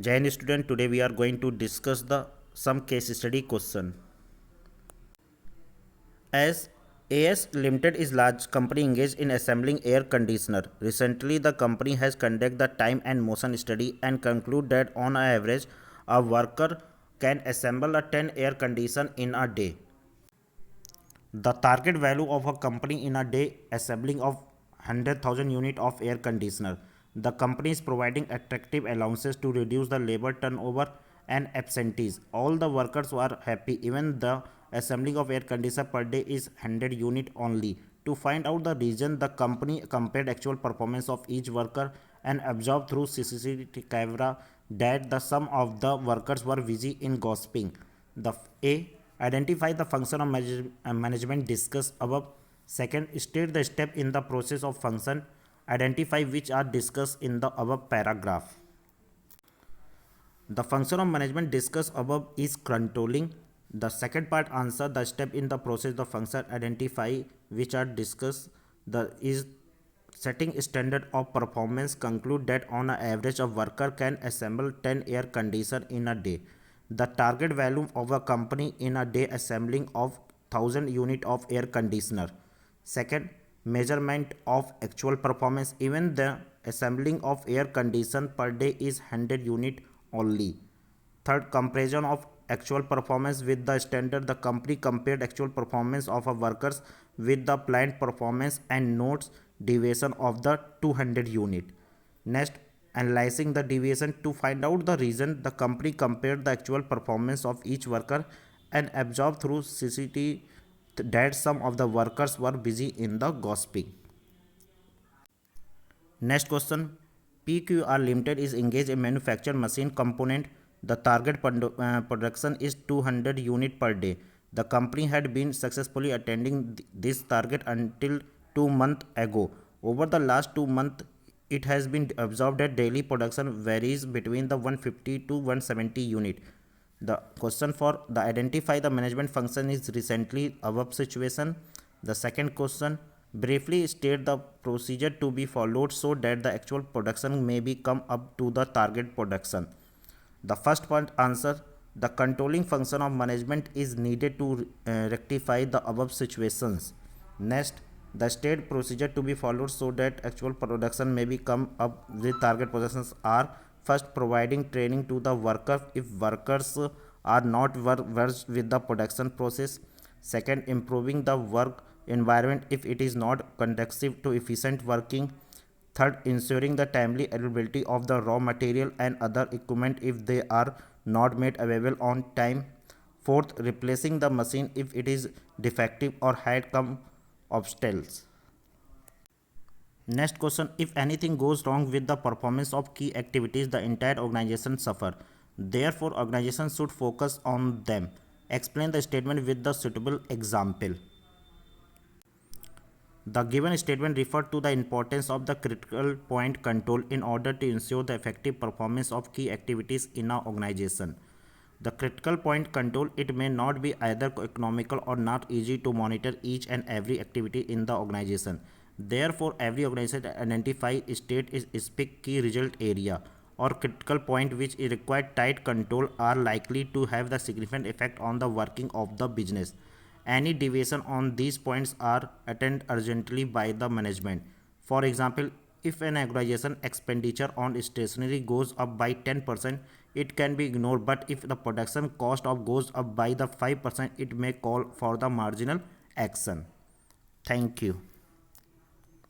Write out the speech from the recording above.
Jain student, today we are going to discuss the some case study question. As AS Limited is large company engaged in assembling air conditioner. Recently, the company has conducted the time and motion study and conclude that on average, a worker can assemble a 10 air conditioner in a day. The target value of a company in a day assembling of 100,000 unit of air conditioner. The company is providing attractive allowances to reduce the labor turnover and absentees. All the workers are happy. Even the assembling of air conditioner per day is 100 unit only. To find out the reason, the company compared actual performance of each worker and observed through CCTV camera that the sum of the workers were busy in gossiping. The A. Identify the function of management discussed above. Second, state the step in the process of function. Identify which are discussed in the above paragraph. The function of management discussed above is controlling. The second part answer the step in the process of function. Identify which are discussed. The is setting standard of performance. Conclude that on an average a worker can assemble 10 air conditioner in a day. The target value of a company in a day assembling of 1000 unit of air conditioner. Second, measurement of actual performance. Even the assembling of air conditioner per day is 100 unit only. Third, comparison of actual performance with the standard. The company compared actual performance of a workers with the planned performance and notes deviation of the 200 unit. Next, analyzing the deviation to find out the reason. The company compared the actual performance of each worker and observed through CCTV that some of the workers were busy in the gossiping. Next question. PQR Limited is engaged in manufacture machine component. The target production is 200 unit per day. The company had been successfully attending this target until 2 months ago. Over the last 2 months, it has been observed that daily production varies between the 150 to 170 unit. The question for the identify the management function is recently above situation. The second question, briefly state the procedure to be followed so that the actual production may be come up to the target production. The first point answer, the controlling function of management is needed to rectify the above situations. Next, the state procedure to be followed so that actual production may be come up with target positions are: first, providing training to the worker if workers are not versed with the production process. Second, improving the work environment if it is not conducive to efficient working. Third, ensuring the timely availability of the raw material and other equipment if they are not made available on time. Fourth, replacing the machine if it is defective or had come obstacles. Next question, if anything goes wrong with the performance of key activities, the entire organization suffer. Therefore, organization should focus on them. Explain the statement with the suitable example. The given statement referred to the importance of the critical point control in order to ensure the effective performance of key activities in an organization. The critical point control, it may not be either economical or not easy to monitor each and every activity in the organization. Therefore, every organization identify state is specific key result area or critical point which require tight control are likely to have the significant effect on the working of the business. Any deviation on these points are attended urgently by the management. For example, if an organization expenditure on stationery goes up by 10%, it can be ignored, but if the production cost of goes up by the 5%, it may call for the marginal action. Thank you.